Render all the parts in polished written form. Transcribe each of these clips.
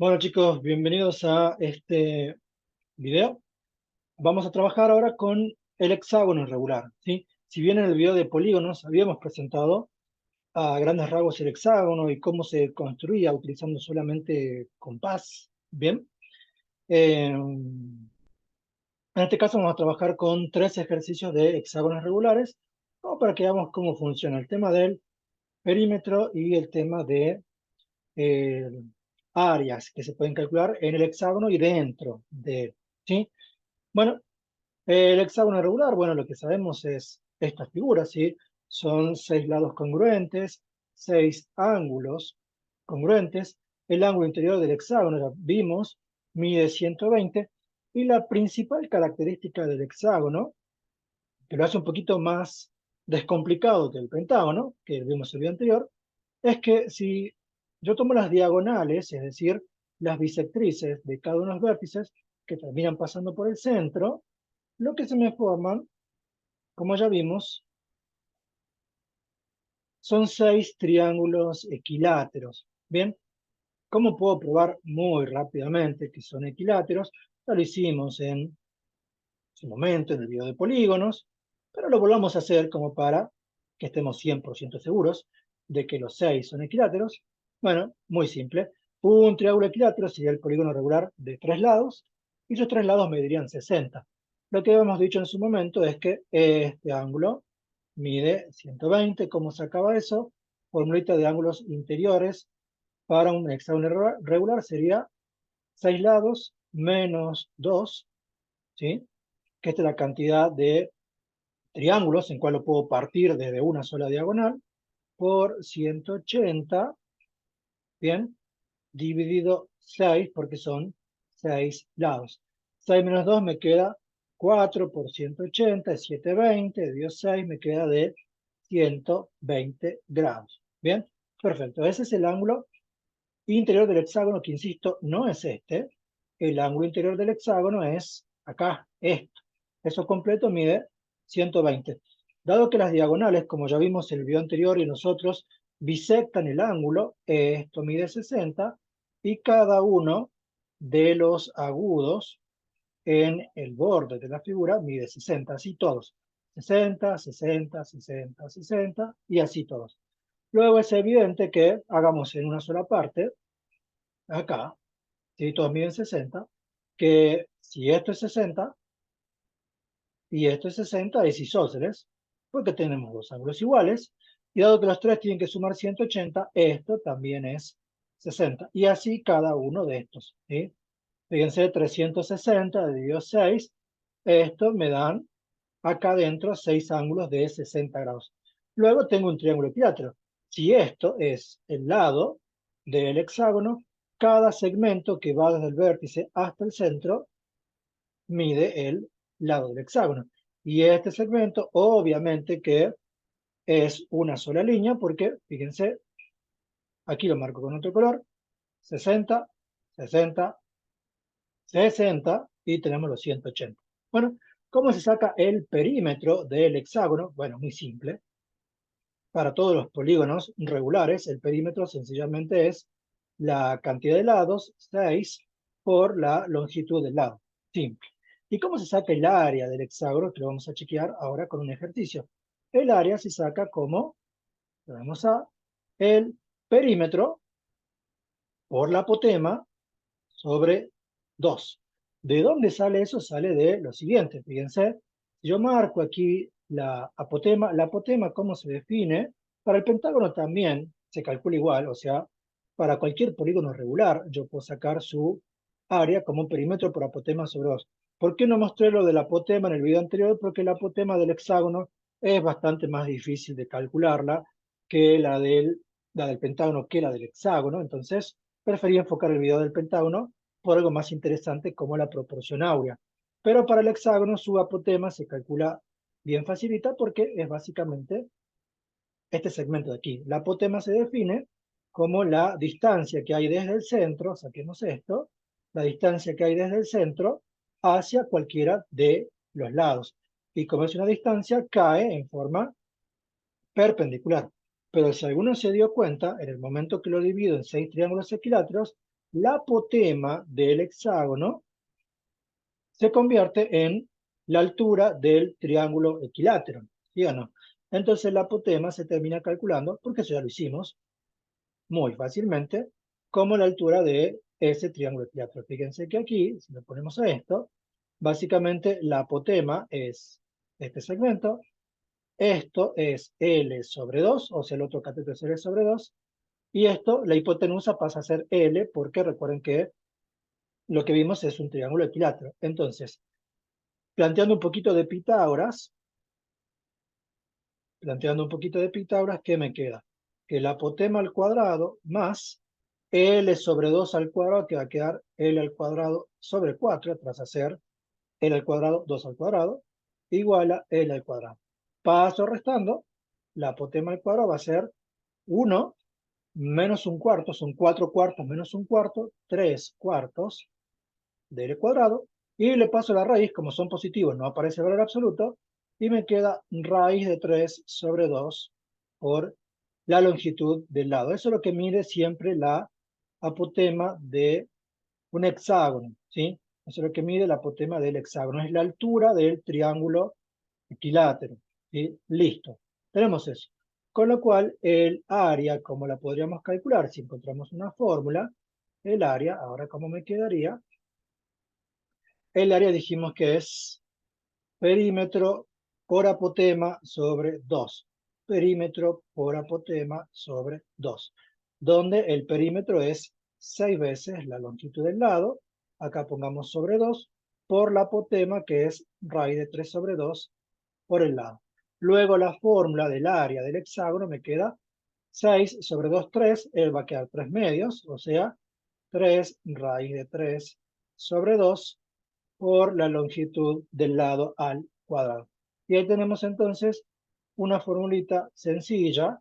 Bueno chicos, bienvenidos a este video. Vamos a trabajar ahora con el hexágono irregular, ¿sí? Si bien en el video de polígonos habíamos presentado a grandes rasgos el hexágono y cómo se construía utilizando solamente compás, ¿bien? En este caso vamos a trabajar con tres ejercicios de hexágonos regulares, como para que veamos cómo funciona el tema del perímetro y el tema de eh, áreas que se pueden calcular en el hexágono y dentro de él, ¿sí? Bueno, el hexágono regular, bueno, lo que sabemos es estas figuras, ¿sí? Son 6 lados congruentes, 6 ángulos congruentes. El ángulo interior del hexágono, ya vimos, mide 120. Y la principal característica del hexágono, que lo hace un poquito más descomplicado que el pentágono, que vimos el video anterior, es que si yo tomo las diagonales, es decir, las bisectrices de cada uno de los vértices que terminan pasando por el centro, lo que se me forman, como ya vimos, son 6 triángulos equiláteros. Bien, ¿cómo puedo probar muy rápidamente que son equiláteros? Ya lo hicimos en su momento, en el video de polígonos, pero lo volvamos a hacer como para que estemos 100% seguros de que los 6 son equiláteros. Bueno, muy simple. Un triángulo equilátero sería el polígono regular de 3 lados, y sus 3 lados medirían 60. Lo que habíamos dicho en su momento es que este ángulo mide 120. ¿Cómo se acaba eso? Formulita de ángulos interiores para un hexágono regular sería 6 lados menos 2, ¿sí? Que esta es la cantidad de triángulos en cual lo puedo partir desde una sola diagonal por 180, bien, dividido 6 porque son 6 lados. 6 menos 2 me queda 4 por 180, es 720, dividido 6 me queda de 120 grados. Bien, perfecto. Ese es el ángulo interior del hexágono, que insisto, no es este. El ángulo interior del hexágono es acá, esto. Eso completo mide 120. Dado que las diagonales, como ya vimos en el video anterior y nosotros, bisectan el ángulo, esto mide 60, y cada uno de los agudos en el borde de la figura mide 60, así todos. 60, 60, 60, 60, y así todos. Luego es evidente que hagamos en una sola parte, acá, si todos miden 60, que si esto es 60 y esto es 60, es isósceles, porque tenemos dos ángulos iguales, y dado que los tres tienen que sumar 180, esto también es 60, y así cada uno de estos, ¿sí? Fíjense, 360 dividido 6, esto me dan acá adentro 6 ángulos de 60 grados. Luego tengo un triángulo equilátero. Si esto es el lado del hexágono, cada segmento que va desde el vértice hasta el centro mide el lado del hexágono. Y este segmento, obviamente que es una sola línea, porque, fíjense, aquí lo marco con otro color, 60, 60, 60, y tenemos los 180. Bueno, ¿cómo se saca el perímetro del hexágono? Bueno, muy simple. Para todos los polígonos regulares, el perímetro sencillamente es la cantidad de lados, 6, por la longitud del lado. Simple. ¿Y cómo se saca el área del hexágono? Que lo vamos a chequear ahora con un ejercicio. El área se saca como, tenemos a, el perímetro por la apotema sobre 2. ¿De dónde sale eso? Sale de lo siguiente. Fíjense, si yo marco aquí la apotema, ¿cómo se define? Para el pentágono también se calcula igual, o sea, para cualquier polígono regular, yo puedo sacar su área como un perímetro por apotema sobre 2. ¿Por qué no mostré lo del apotema en el video anterior? Porque la apotema del hexágono es bastante más difícil de calcularla que la del pentágono, que la del hexágono. Entonces, preferí enfocar el video del pentágono por algo más interesante como la proporción áurea. Pero para el hexágono su apotema se calcula bien facilita, porque es básicamente este segmento de aquí. La apotema se define como la distancia que hay desde el centro, saquemos esto, la distancia que hay desde el centro hacia cualquiera de los lados. Y como es una distancia, cae en forma perpendicular. Pero si alguno se dio cuenta, en el momento que lo divido en 6 triángulos equiláteros, la apotema del hexágono se convierte en la altura del triángulo equilátero, ¿sí o no? Entonces la apotema se termina calculando, porque eso ya lo hicimos muy fácilmente, como la altura de ese triángulo equilátero. Fíjense que aquí, si le ponemos a esto, básicamente la apotema es este segmento, esto es L sobre 2, o sea, el otro cateto es L sobre 2, y esto, la hipotenusa pasa a ser L, porque recuerden que lo que vimos es un triángulo equilátero. Entonces, planteando un poquito de Pitágoras, ¿qué me queda? Que la apotema al cuadrado más L sobre 2 al cuadrado, que va a quedar L al cuadrado sobre 4, tras hacer L al cuadrado, 2 al cuadrado, igual a L al cuadrado. Paso restando, la apotema al cuadrado va a ser 1 menos un cuarto, son 4 cuartos menos un cuarto, 3 cuartos de L cuadrado, y le paso la raíz, como son positivos, no aparece el valor absoluto, y me queda raíz de 3 sobre 2 por la longitud del lado. Eso es lo que mide siempre la apotema de un hexágono, ¿sí? Eso es lo que mide la apotema del hexágono, es la altura del triángulo equilátero, ¿sí? Listo, tenemos eso. Con lo cual, el área, como la podríamos calcular si encontramos una fórmula, el área, ahora cómo me quedaría, el área dijimos que es perímetro por apotema sobre 2. Perímetro por apotema sobre 2. Donde el perímetro es 6 veces la longitud del lado. Acá pongamos sobre 2 por la apotema, que es raíz de 3 sobre 2 por el lado. Luego la fórmula del área del hexágono me queda 6 sobre 2, 3. Él va a quedar 3 medios, o sea, 3 raíz de 3 sobre 2 por la longitud del lado al cuadrado. Y ahí tenemos entonces una formulita sencilla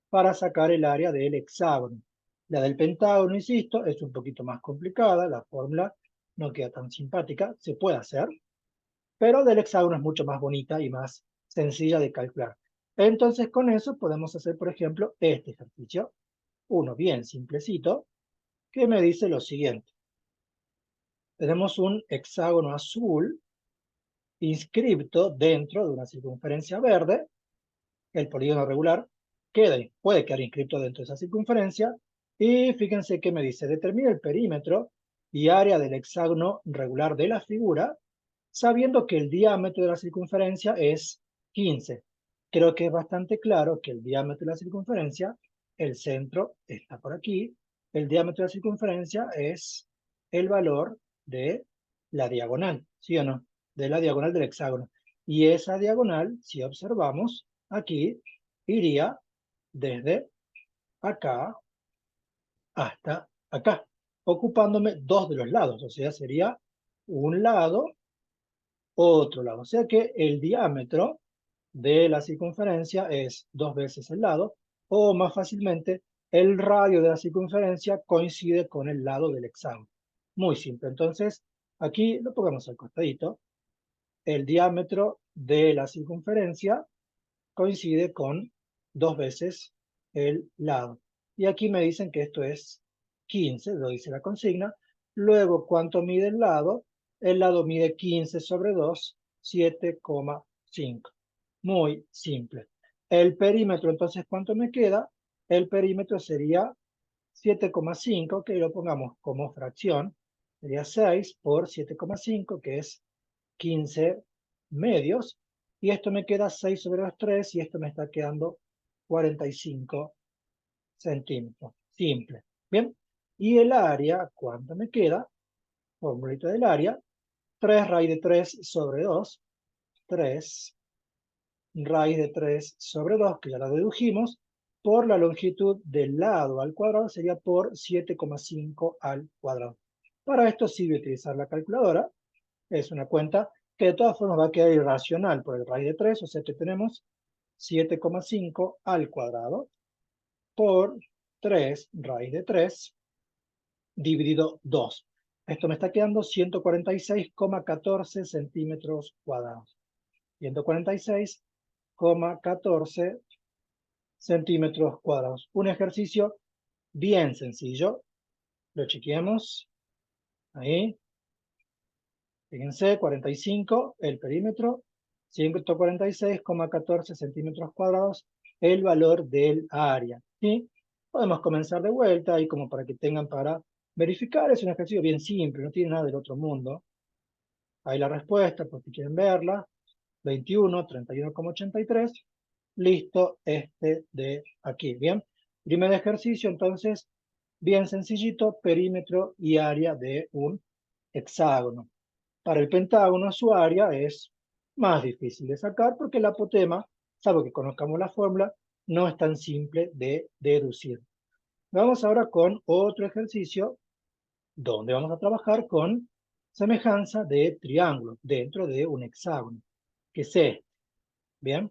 para sacar el área del hexágono. La del pentágono, insisto, es un poquito más complicada, la fórmula no queda tan simpática, se puede hacer, pero del hexágono es mucho más bonita y más sencilla de calcular. Entonces con eso podemos hacer, por ejemplo, este ejercicio, uno bien simplecito, que me dice lo siguiente. Tenemos un hexágono azul inscripto dentro de una circunferencia verde, el polígono regular puede quedar inscripto dentro de esa circunferencia, y fíjense que me dice, determina el perímetro y área del hexágono regular de la figura, sabiendo que el diámetro de la circunferencia es 15. Creo que es bastante claro que el diámetro de la circunferencia, el centro está por aquí, el diámetro de la circunferencia es el valor de la diagonal, ¿sí o no? De la diagonal del hexágono. Y esa diagonal, si observamos aquí, iría desde acá hasta acá, ocupándome dos de los lados, o sea, sería un lado, otro lado. O sea que el diámetro de la circunferencia es 2 veces el lado, o más fácilmente, el radio de la circunferencia coincide con el lado del hexágono. Muy simple. Entonces, aquí lo pongamos al costadito. El diámetro de la circunferencia coincide con 2 veces el lado. Y aquí me dicen que esto es 15, lo dice la consigna. Luego, ¿cuánto mide el lado? El lado mide 15 sobre 2, 7,5. Muy simple. El perímetro, entonces, ¿cuánto me queda? El perímetro sería 7,5, que lo pongamos como fracción. Sería 6 por 7,5, que es 15 medios, y esto me queda 6 sobre los 3, y esto me está quedando 45 centímetros. Simple. Bien. Y el área, ¿cuánto me queda? Formulita del área. 3 raíz de 3 sobre 2. 3 raíz de 3 sobre 2, que ya la dedujimos, por la longitud del lado al cuadrado sería por 7,5 al cuadrado. Para esto sirve utilizar la calculadora. Es una cuenta que de todas formas va a quedar irracional por el raíz de 3, o sea que tenemos 7,5 al cuadrado por 3 raíz de 3 dividido 2. Esto me está quedando 146,14 centímetros cuadrados. 146,14 centímetros cuadrados. Un ejercicio bien sencillo, Lo chequeamos. Ahí. Fíjense, 45 el perímetro, 146,14 centímetros cuadrados, el valor del área. ¿Sí? Podemos comenzar de vuelta ahí como para que tengan para verificar. Es un ejercicio bien simple, no tiene nada del otro mundo. Ahí la respuesta, por si quieren verla. 21, 31,83. Listo, este de aquí. Bien. Primer ejercicio, entonces, bien sencillito, perímetro y área de un hexágono. Para el pentágono, su área es más difícil de sacar porque el apotema, salvo que conozcamos la fórmula, no es tan simple de deducir. Vamos ahora con otro ejercicio donde vamos a trabajar con semejanza de triángulo dentro de un hexágono, que es este. Bien,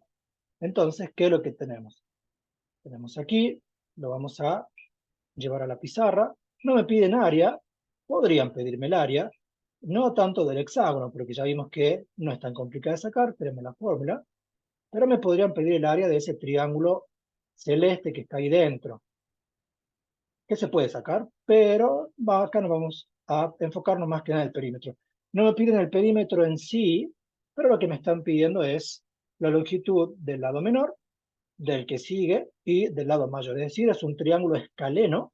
entonces, ¿qué es lo que tenemos? Tenemos aquí, lo vamos a llevar a la pizarra. No me piden área, podrían pedirme el área, no tanto del hexágono, porque ya vimos que no es tan complicado de sacar, tenemos la fórmula, pero me podrían pedir el área de ese triángulo celeste que está ahí dentro, que se puede sacar, pero acá nos vamos a enfocarnos más que nada en el perímetro. No me piden el perímetro en sí, pero lo que me están pidiendo es la longitud del lado menor, del que sigue y del lado mayor. Es decir, es un triángulo escaleno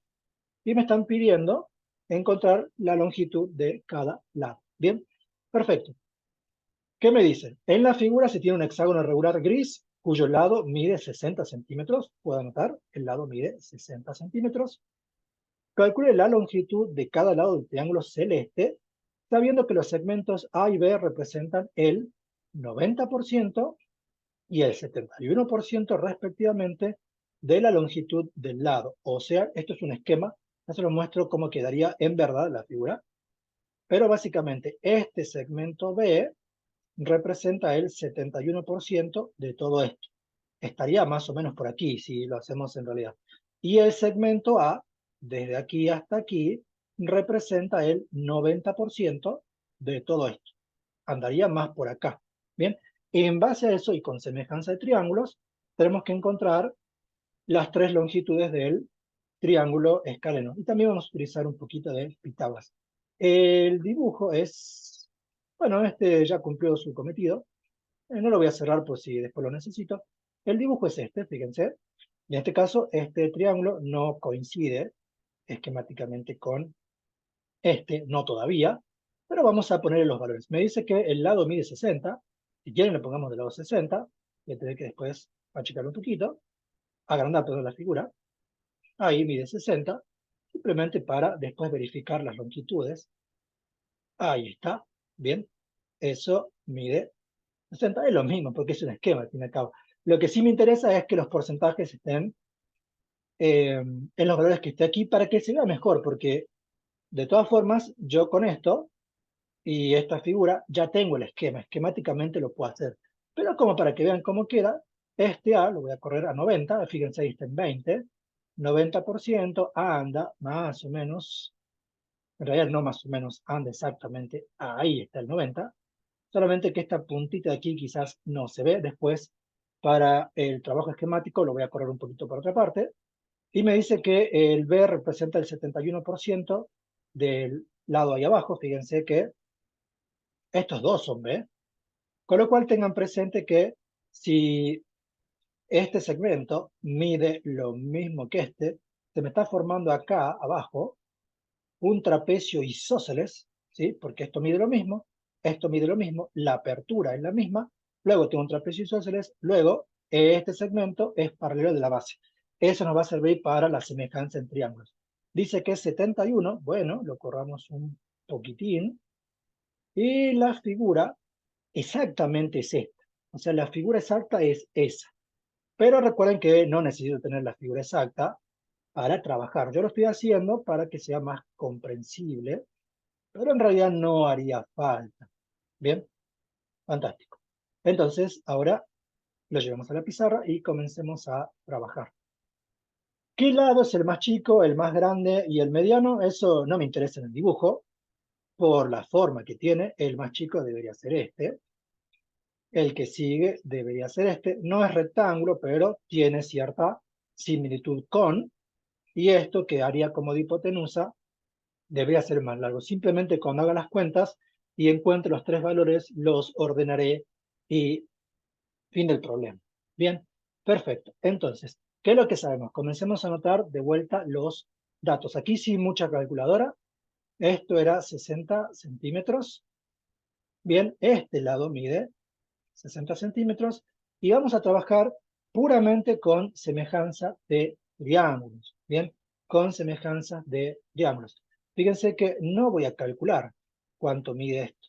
y me están pidiendo encontrar la longitud de cada lado. Bien, perfecto. ¿Qué me dicen? En la figura se tiene un hexágono regular gris cuyo lado mide 60 centímetros. Puedo anotar, el lado mide 60 centímetros. Calcule la longitud de cada lado del triángulo celeste, sabiendo que los segmentos A y B representan el 90% y el 71% respectivamente de la longitud del lado. O sea, esto es un esquema, ya se lo muestro cómo quedaría en verdad la figura, pero básicamente este segmento B representa el 71% de todo esto. Estaría más o menos por aquí, si lo hacemos en realidad. Y el segmento A, desde aquí hasta aquí, representa el 90% de todo esto. Andaría más por acá. Bien, en base a eso y con semejanza de triángulos, tenemos que encontrar las tres longitudes del triángulo escaleno. Y también vamos a utilizar un poquito de Pitágoras. El dibujo es, bueno, este ya cumplió su cometido. No lo voy a cerrar por si después lo necesito. El dibujo es este, fíjense. En este caso, este triángulo no coincide esquemáticamente con este, no todavía, pero vamos a ponerle los valores. Me dice que el lado mide 60. Si quieren, le pongamos del lado 60. Voy a tener que después achicarlo un poquito, agrandar toda la figura. Ahí mide 60, simplemente para después verificar las longitudes. Ahí está, bien. Eso mide 60, es lo mismo, porque es un esquema, al fin y al cabo. Lo que sí me interesa es que los porcentajes estén en los valores que esté aquí para que se vea mejor, porque de todas formas, yo con esto y esta figura ya tengo el esquema, esquemáticamente lo puedo hacer. Pero como para que vean cómo queda, este A lo voy a correr a 90, fíjense ahí está en 20, 90% anda más o menos, en realidad no más o menos, anda exactamente, ahí está el 90, solamente que esta puntita de aquí quizás no se ve, después para el trabajo esquemático lo voy a correr un poquito por otra parte, y me dice que el B representa el 71% del lado ahí abajo, fíjense que estos dos son B, con lo cual tengan presente que si este segmento mide lo mismo que este, se me está formando acá abajo un trapecio isósceles, ¿sí? Porque esto mide lo mismo, la apertura es la misma, luego tengo un trapecio isósceles, luego este segmento es paralelo de la base. Eso nos va a servir para la semejanza en triángulos. Dice que es 71, bueno, lo corramos un poquitín, y la figura exactamente es esta. O sea, la figura exacta es esa. Pero recuerden que no necesito tener la figura exacta para trabajar. Yo lo estoy haciendo para que sea más comprensible, pero en realidad no haría falta. Bien, fantástico. Entonces, ahora lo llevamos a la pizarra y comencemos a trabajar. ¿Qué lado es el más chico, el más grande y el mediano? Eso no me interesa en el dibujo. Por la forma que tiene, el más chico debería ser este. El que sigue debería ser este. No es rectángulo, pero tiene cierta similitud con. Y esto quedaría como de hipotenusa debería ser más largo. Simplemente cuando haga las cuentas y encuentre los tres valores, los ordenaré y fin del problema. Bien, perfecto. Entonces, ¿qué es lo que sabemos? Comencemos a anotar de vuelta los datos. Aquí sí, mucha calculadora. Esto era 60 centímetros. Bien, este lado mide 60 centímetros y vamos a trabajar puramente con semejanza de triángulos. Bien, con semejanza de triángulos. Fíjense que no voy a calcular cuánto mide esto,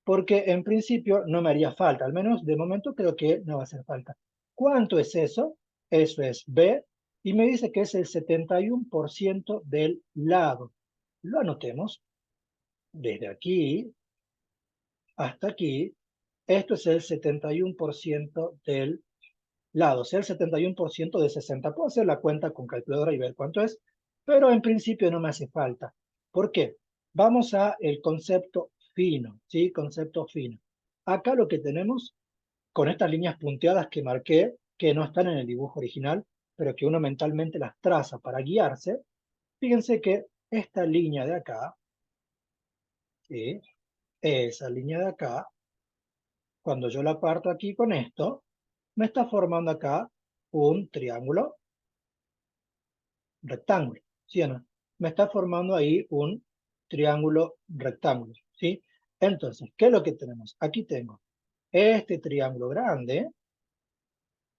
porque en principio no me haría falta, al menos de momento creo que no va a hacer falta. ¿Cuánto es eso? Eso es B, y me dice que es el 71% del lado. Lo anotemos desde aquí hasta aquí. Esto es el 71% del lado, o sea, el 71% de 60. Puedo hacer la cuenta con calculadora y ver cuánto es, pero en principio no me hace falta. ¿Por qué? Vamos a el concepto fino, ¿sí? Concepto fino. Acá lo que tenemos, con estas líneas punteadas que marqué, que no están en el dibujo original, pero que uno mentalmente las traza para guiarse, fíjense que esta línea de acá, ¿sí? Esa línea de acá, cuando yo la parto aquí con esto, me está formando acá un triángulo rectángulo, ¿sí o no? Me está formando ahí un triángulo rectángulo, ¿sí? Entonces, ¿qué es lo que tenemos? Aquí tengo este triángulo grande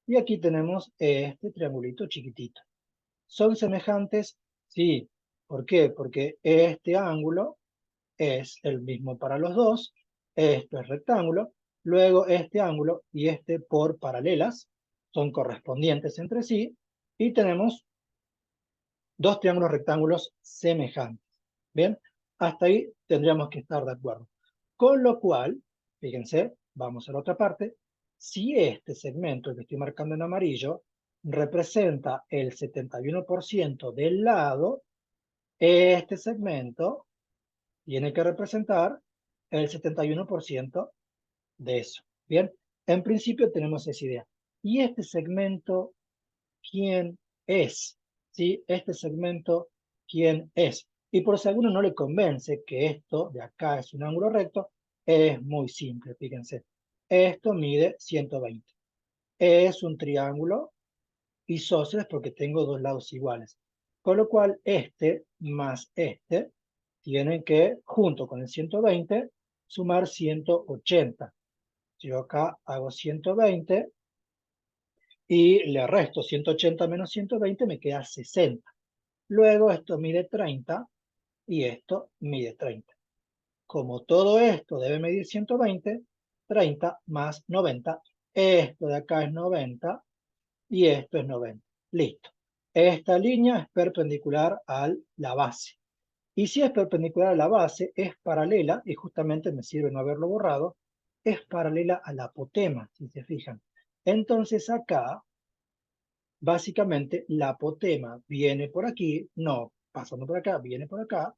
y aquí tenemos este triangulito chiquitito. ¿Son semejantes? Sí. ¿Por qué? Porque este ángulo es el mismo para los dos, esto es rectángulo, luego este ángulo y este por paralelas son correspondientes entre sí y tenemos dos triángulos rectángulos semejantes. Bien, hasta ahí tendríamos que estar de acuerdo. Con lo cual, fíjense, vamos a la otra parte, si este segmento, el que estoy marcando en amarillo, representa el 71% del lado, este segmento tiene que representar el 71% de eso. Bien, en principio tenemos esa idea. ¿Y este segmento quién es? ¿Sí? Este segmento, ¿quién es? Y por si a alguno no le convence que esto de acá es un ángulo recto, es muy simple, fíjense. Esto mide 120. Es un triángulo isósceles porque tengo dos lados iguales. Con lo cual, este más este tienen que, junto con el 120, sumar 180. Yo acá hago 120 y le resto 180 menos 120, me queda 60. Luego esto mide 30 y esto mide 30. Como todo esto debe medir 120, 30 más 90, esto de acá es 90 y esto es 90. Listo. Esta línea es perpendicular a la base. Y si es perpendicular a la base, es paralela, y justamente me sirve no haberlo borrado, es paralela al apotema, si se fijan. Entonces acá básicamente la apotema viene por aquí, no, pasando por acá, viene por acá,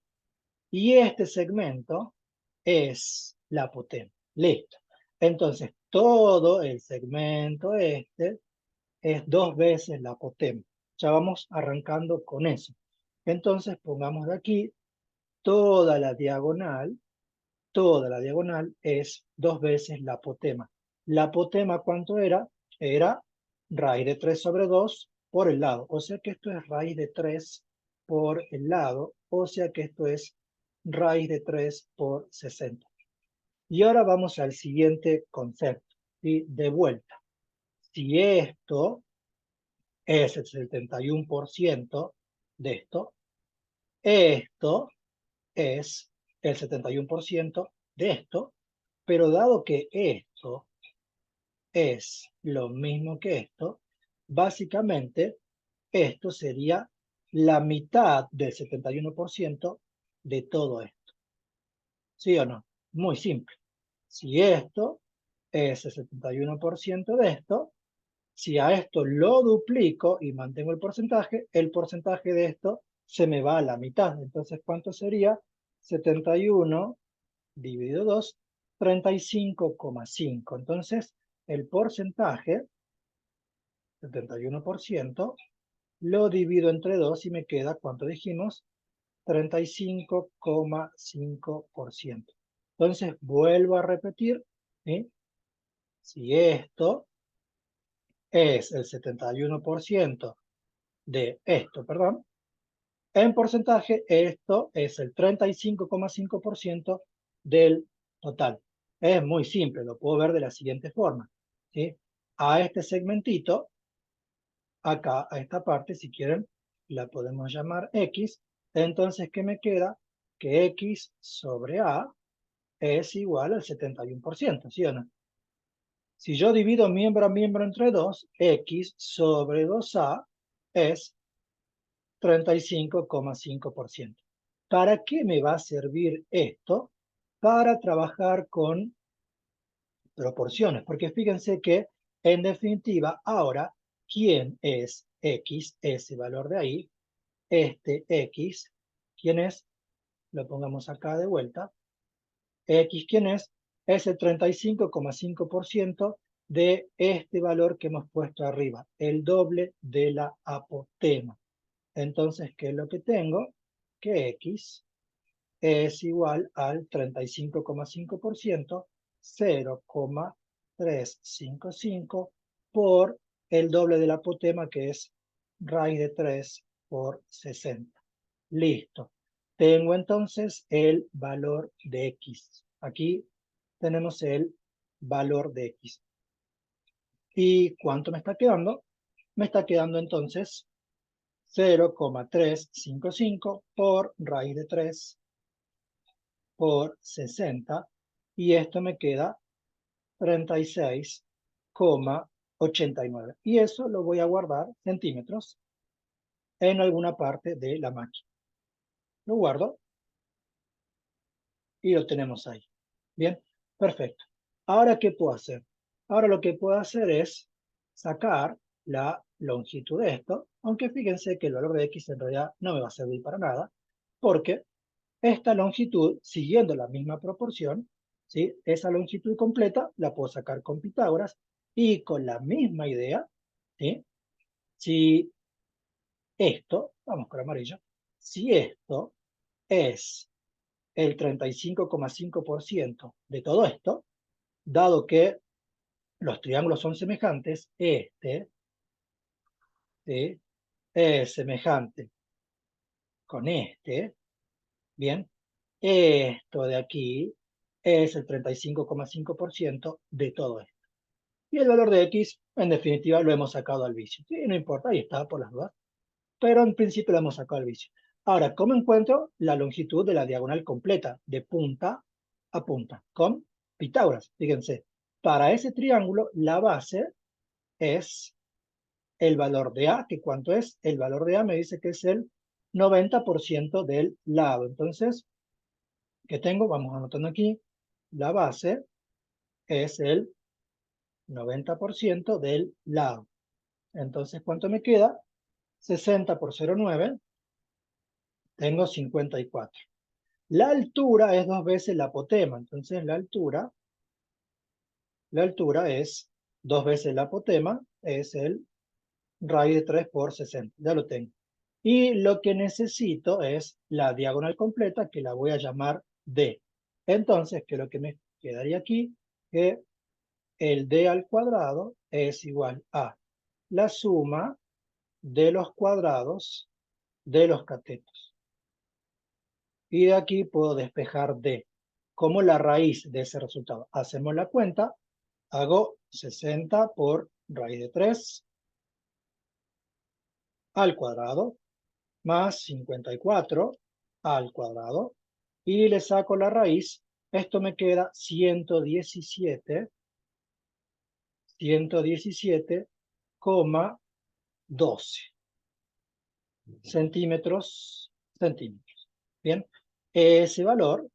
y este segmento es la apotema. Listo. Entonces, todo el segmento este es dos veces la apotema. Ya vamos arrancando con eso. Entonces, pongamos de aquí toda la diagonal es dos veces la apotema. La apotema, ¿cuánto era? Era raíz de 3 sobre 2 por el lado. O sea que esto es raíz de 3 por el lado. O sea que esto es raíz de 3 por 60. Y ahora vamos al siguiente concepto. ¿Sí? De vuelta. Si esto es el 71% de esto es el 71% de esto, pero dado que esto es lo mismo que esto, básicamente esto sería la mitad del 71% de todo esto. ¿Sí o no? Muy simple. Si esto es el 71% de esto, si a esto lo duplico y mantengo el porcentaje de esto se me va a la mitad. Entonces, ¿cuánto sería? 71 dividido 2, 35,5. Entonces, el porcentaje, 71%, lo divido entre 2 y me queda, ¿cuánto dijimos? 35,5%. Entonces, vuelvo a repetir, ¿sí? Si esto es el 71% de esto, perdón, en porcentaje, esto es el 35,5% del total. Es muy simple, lo puedo ver de la siguiente forma, ¿sí? A este segmentito, acá, a esta parte, si quieren, la podemos llamar X. Entonces, ¿qué me queda? Que X sobre A es igual al 71%, ¿sí o no? Si yo divido miembro a miembro entre 2, X sobre 2A es 35,5%. ¿Para qué me va a servir esto? Para trabajar con proporciones, porque fíjense que, en definitiva, ahora, ¿quién es X? Ese valor de ahí, este X, ¿quién es? Lo pongamos acá de vuelta. X, ¿quién es? Es el 35,5% de este valor que hemos puesto arriba, el doble de la apotema. Entonces, ¿qué es lo que tengo? Que X es igual al 35,5%, 0,355 por el doble del apotema, que es raíz de 3 por 60. Listo. Tengo entonces el valor de X. Aquí tenemos el valor de X. ¿Y cuánto me está quedando? Me está quedando entonces 0,355 por raíz de 3 por 60, y esto me queda 36,89. Y eso lo voy a guardar centímetros en alguna parte de la máquina. Lo guardo y lo tenemos ahí. Bien, perfecto. Ahora, ¿qué puedo hacer? Ahora lo que puedo hacer es sacar la longitud de esto, aunque fíjense que el valor de X en realidad no me va a servir para nada, porque esta longitud, siguiendo la misma proporción, ¿sí? Esa longitud completa la puedo sacar con Pitágoras, y con la misma idea, ¿sí? Si esto, vamos con amarillo, si esto es el 35,5% de todo esto, dado que los triángulos son semejantes, este, ¿sí? Es semejante con este, bien, esto de aquí es el 35,5% de todo esto. Y el valor de X, en definitiva, lo hemos sacado al vicio. Sí, no importa, ahí está por las dudas, pero en principio lo hemos sacado al vicio. Ahora, ¿cómo encuentro la longitud de la diagonal completa, de punta a punta? Con Pitágoras, fíjense. Para ese triángulo, la base es el valor de A, que ¿cuánto es? El valor de A me dice que es el 90% del lado. Entonces, ¿qué tengo? Vamos anotando aquí. La base es el 90% del lado. Entonces, ¿cuánto me queda? 60 por 0,9, tengo 54. La altura es 2 veces la apotema. Entonces, la altura es 2 veces la apotema, es el raíz de 3 por 60. Ya lo tengo. Y lo que necesito es la diagonal completa, que la voy a llamar D. Entonces, que lo que me quedaría aquí, que el D al cuadrado es igual a la suma de los cuadrados de los catetos. Y de aquí puedo despejar D como la raíz de ese resultado. Hacemos la cuenta, hago 60 por raíz de 3 al cuadrado más 54 al cuadrado, y le saco la raíz. Esto me queda 117,12 centímetros. Bien, ese valor,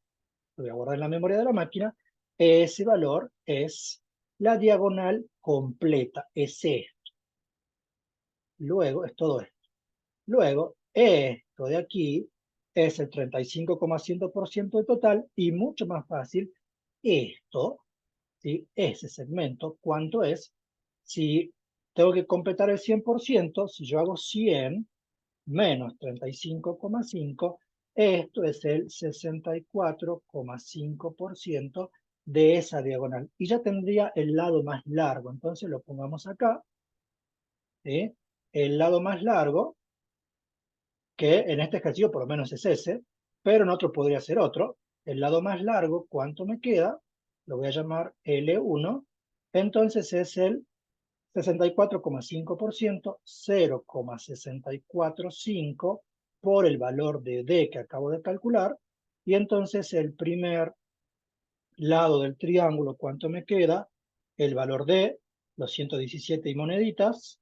lo voy a guardar en la memoria de la máquina, ese valor es la diagonal completa, es esto. Luego, es todo esto. Luego, esto de aquí es el 35,5% del total, y mucho más fácil, esto, ¿sí? Ese segmento, ¿cuánto es? Si tengo que completar el 100%, si yo hago 100 menos 35,5, Esto es el 64,5% de esa diagonal. Y ya tendría el lado más largo. Entonces lo pongamos acá. ¿Sí? El lado más largo, que en este ejercicio por lo menos es ese, pero en otro podría ser otro. El lado más largo, ¿cuánto me queda? Lo voy a llamar L1. Entonces es el 64,5%, 0,645 por el valor de D que acabo de calcular. Y entonces el primer lado del triángulo, ¿cuánto me queda? El valor de los 117 y moneditas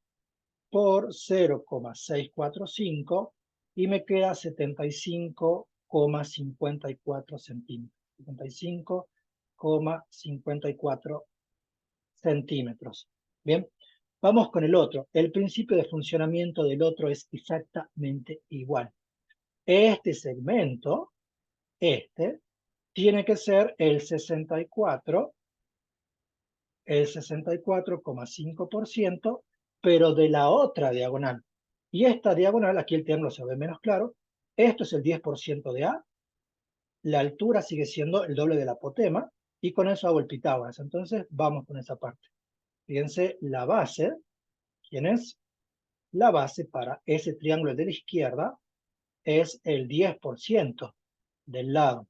por 0,645 y me queda 75,54 centímetros. 75,54 centímetros. Bien, vamos con el otro. El principio de funcionamiento del otro es exactamente igual. Este segmento, tiene que ser el 64,5%, pero de la otra diagonal. Y esta diagonal, aquí el triángulo se ve menos claro, esto es el 10% de A, la altura sigue siendo el doble del apotema, y con eso hago el Pitágoras. Entonces, vamos con esa parte. Fíjense, la base, ¿quién es? La base para ese triángulo de la izquierda es el 10% del lado,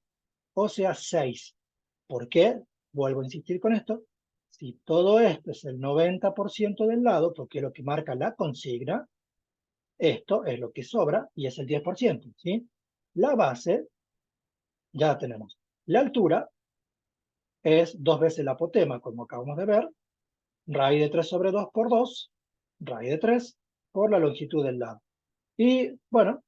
o sea, 6. ¿Por qué? Vuelvo a insistir con esto. Si todo esto es el 90% del lado, porque es lo que marca la consigna, esto es lo que sobra y es el 10%, ¿sí? La base, ya la tenemos. La altura es 2 veces el apotema, como acabamos de ver. Raíz de 3 sobre 2 por 2, raíz de 3 por la longitud del lado. Y bueno,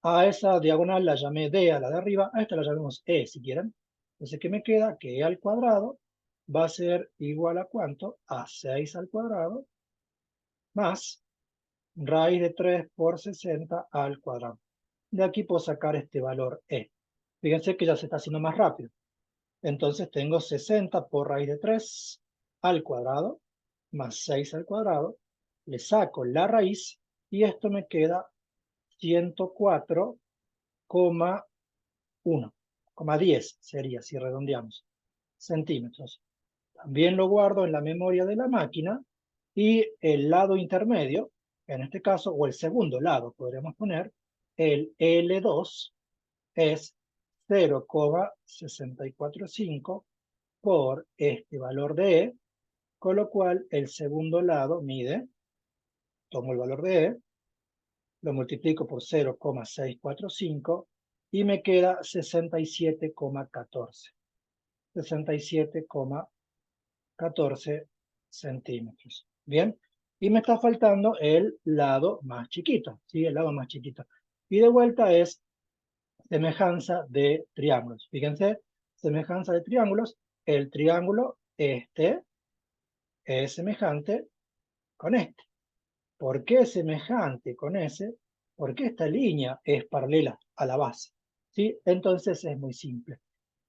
a esa diagonal la llamé D, a la de arriba, a esta la llamemos E si quieren. Entonces, ¿qué me queda? Que E al cuadrado va a ser igual a ¿cuánto? A 6 al cuadrado más raíz de 3 por 60 al cuadrado. De aquí puedo sacar este valor E. Fíjense que ya se está haciendo más rápido. Entonces tengo 60 por raíz de 3 al cuadrado más 6 al cuadrado. Le saco la raíz y esto me queda 104,10 sería si redondeamos, centímetros. También lo guardo en la memoria de la máquina y el lado intermedio, en este caso, o el segundo lado, podríamos poner, el L2 es 0,645 por este valor de E, con lo cual el segundo lado mide, tomo el valor de E, lo multiplico por 0,645 y me queda 67,14. 67,14 centímetros. Bien, y me está faltando el lado más chiquito, ¿sí? El lado más chiquito. Y de vuelta es semejanza de triángulos. Fíjense, semejanza de triángulos. El triángulo este es semejante con este. ¿Por qué es semejante con ese? Porque esta línea es paralela a la base. ¿Sí? Entonces es muy simple.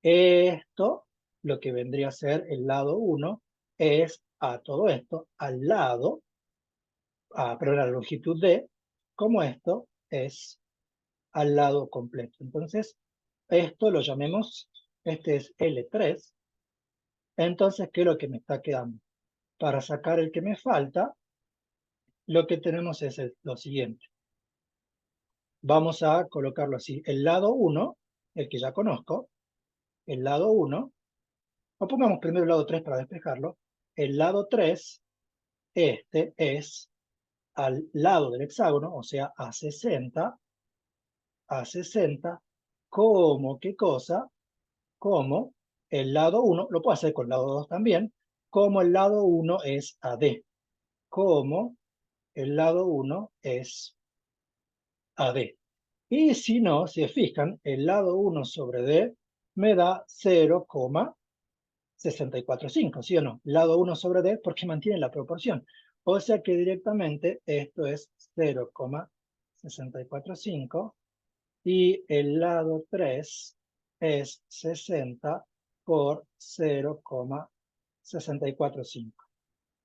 Esto, lo que vendría a ser el lado 1, es a todo esto, al lado, pero la longitud D, como esto es al lado completo. Entonces, esto lo llamemos, este es L3. Entonces, ¿qué es lo que me está quedando? Para sacar el que me falta, lo que tenemos es lo siguiente. Vamos a colocarlo así. El lado 1, el que ya conozco, el lado 1, o pongamos primero el lado 3 para despejarlo. El lado 3, este es al lado del hexágono, o sea, a 60, como, ¿qué cosa? Como el lado 1, lo puedo hacer con el lado 2 también, como el lado 1 es AD, como el lado 1 es AD. Y si no, se fijan, el lado 1 sobre D me da 0,645, ¿sí o no? Lado 1 sobre D porque mantiene la proporción. O sea que directamente esto es 0,645 y el lado 3 es 60 por 0,645.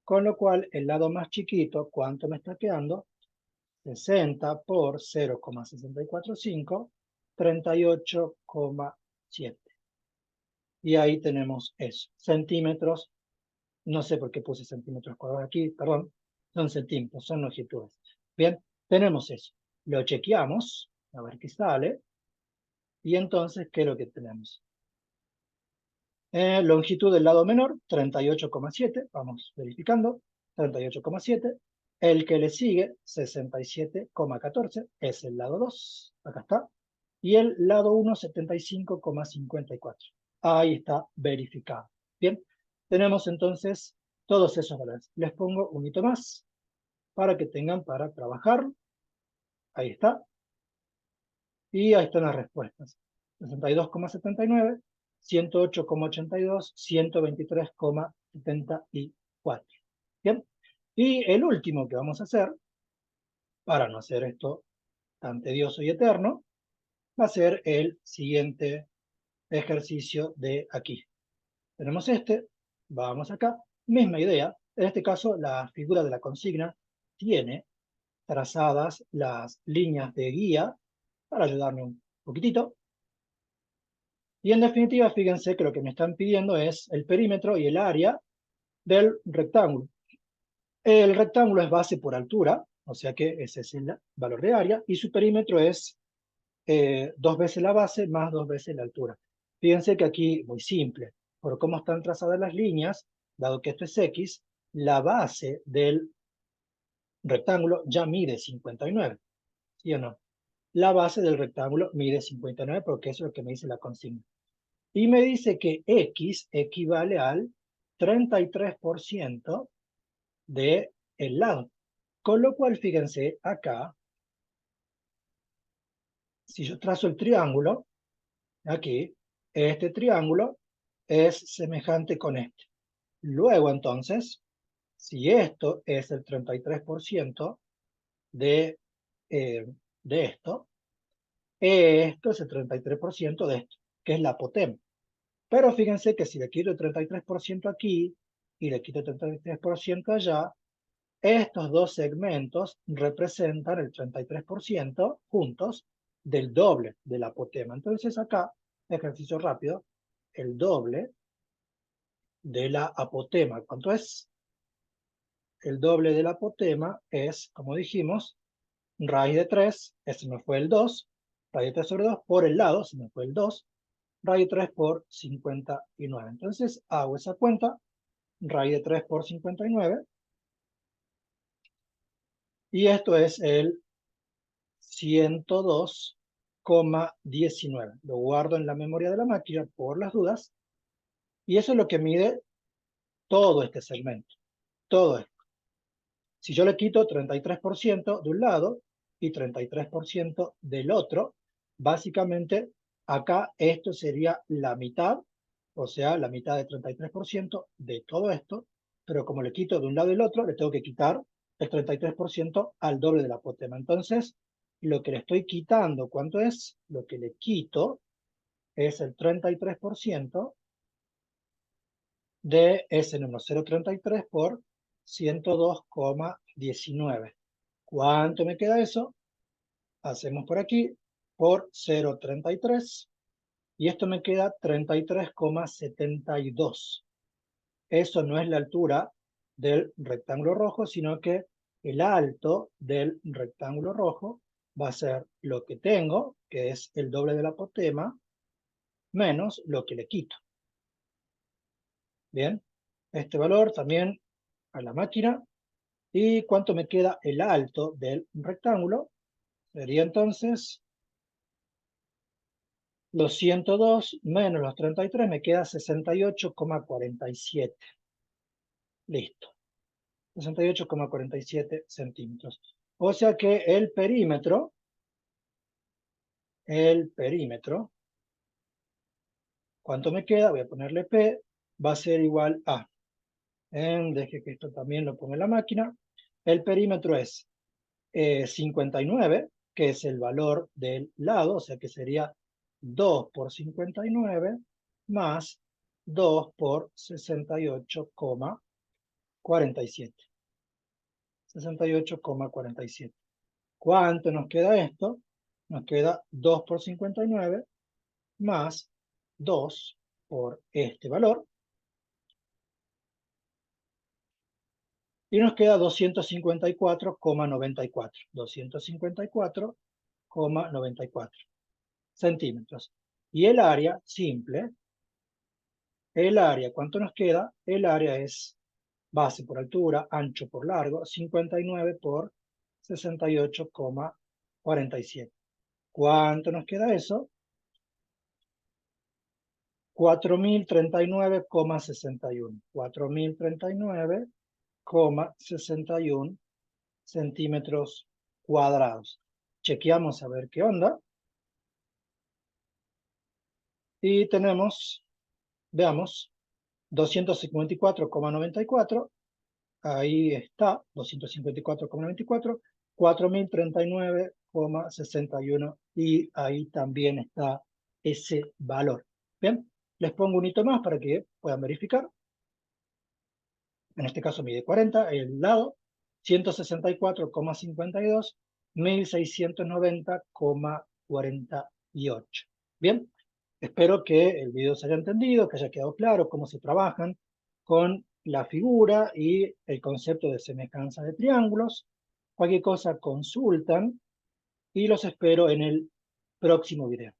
Con lo cual, el lado más chiquito, ¿cuánto me está quedando? 60 por 0,645 38,7. Y ahí tenemos eso. Centímetros, no sé por qué puse centímetros cuadrados aquí, perdón, son centímetros, son longitudes. Bien, tenemos eso. Lo chequeamos, a ver qué sale. Y entonces, ¿qué es lo que tenemos? Longitud del lado menor, 38,7. Vamos verificando. 38,7. El que le sigue, 67,14. Es el lado 2. Acá está. Y el lado 1, 75,54. Ahí está verificado. Bien. Tenemos entonces todos esos valores. Les pongo un hito más para que tengan para trabajar. Ahí está. Y ahí están las respuestas. 62,79, 108,82, 123,74. Bien. Y el último que vamos a hacer, para no hacer esto tan tedioso y eterno, va a ser el siguiente ejercicio de aquí. Tenemos este, vamos acá, misma idea. En este caso, la figura de la consigna tiene trazadas las líneas de guía para ayudarme un poquitito. Y en definitiva, fíjense que lo que me están pidiendo es el perímetro y el área del rectángulo. El rectángulo es base por altura, o sea que ese es el valor de área, y su perímetro es 2 veces la base más 2 veces la altura. Fíjense que aquí, muy simple, por cómo están trazadas las líneas, dado que esto es X, la base del rectángulo ya mide 59, ¿sí o no? La base del rectángulo mide 59 porque eso es lo que me dice la consigna. Y me dice que X equivale al 33% del lado. Con lo cual, fíjense, acá, si yo trazo el triángulo, aquí, este triángulo es semejante con este. Luego, entonces, si esto es el 33% de, eh, de esto es el 33% de esto, que es la apotema. Pero fíjense que si le quito el 33% aquí y le quito el 33% allá, estos dos segmentos representan el 33% juntos del doble de la apotema. Entonces acá, ejercicio rápido, el doble de la apotema. ¿Cuánto es? El doble de la apotema es, como dijimos, raíz de 3, ese me fue el 2, raíz de 3 sobre 2 por el lado, se me fue el 2, raíz de 3 por 59. Entonces hago esa cuenta, raíz de 3 por 59, y esto es el 102,19. Lo guardo en la memoria de la máquina por las dudas, y eso es lo que mide todo este segmento, todo esto. Si yo le quito 33% de un lado y 33% del otro, básicamente acá esto sería la mitad, o sea, la mitad de 33% de todo esto, pero como le quito de un lado y del otro, le tengo que quitar el 33% al doble de la apotema. Entonces, lo que le estoy quitando, ¿cuánto es? Lo que le quito es el 33% de ese número, 0,33 por 102,19. ¿Cuánto me queda eso? Hacemos por aquí por 0,33 y esto me queda 33,72. Eso no es la altura del rectángulo rojo, sino que el alto del rectángulo rojo va a ser lo que tengo, que es el doble de la apotema, menos lo que le quito. Bien, este valor también a la máquina. ¿Y cuánto me queda el alto del rectángulo? Sería entonces los 102 menos los 33, me queda 68,47. Listo. 68,47 centímetros. O sea que el perímetro, ¿cuánto me queda? Voy a ponerle P, va a ser igual a, deje que esto también lo ponga en la máquina, el perímetro es 59, que es el valor del lado, o sea que sería 2 por 59 más 2 por 68,47. 68,47. ¿Cuánto nos queda esto? nos queda 2 por 59 más 2 por este valor. Y nos queda 254,94. 254,94 centímetros. Y el área simple, el área, ¿cuánto nos queda? El área es base por altura, ancho por largo, 59 por 68,47. ¿Cuánto nos queda eso? 4.039,61. 4.039,61 centímetros cuadrados. Chequeamos a ver qué onda. Y tenemos, veamos, 254,94. Ahí está, 254,94. 4.039,61. Y ahí también está ese valor. Bien, les pongo un hito más para que puedan verificar. En este caso mide 40, el lado 164,52, 1690,48. Bien, espero que el video se haya entendido, que haya quedado claro cómo se trabajan con la figura y el concepto de semejanza de triángulos. Cualquier cosa consultan y los espero en el próximo video.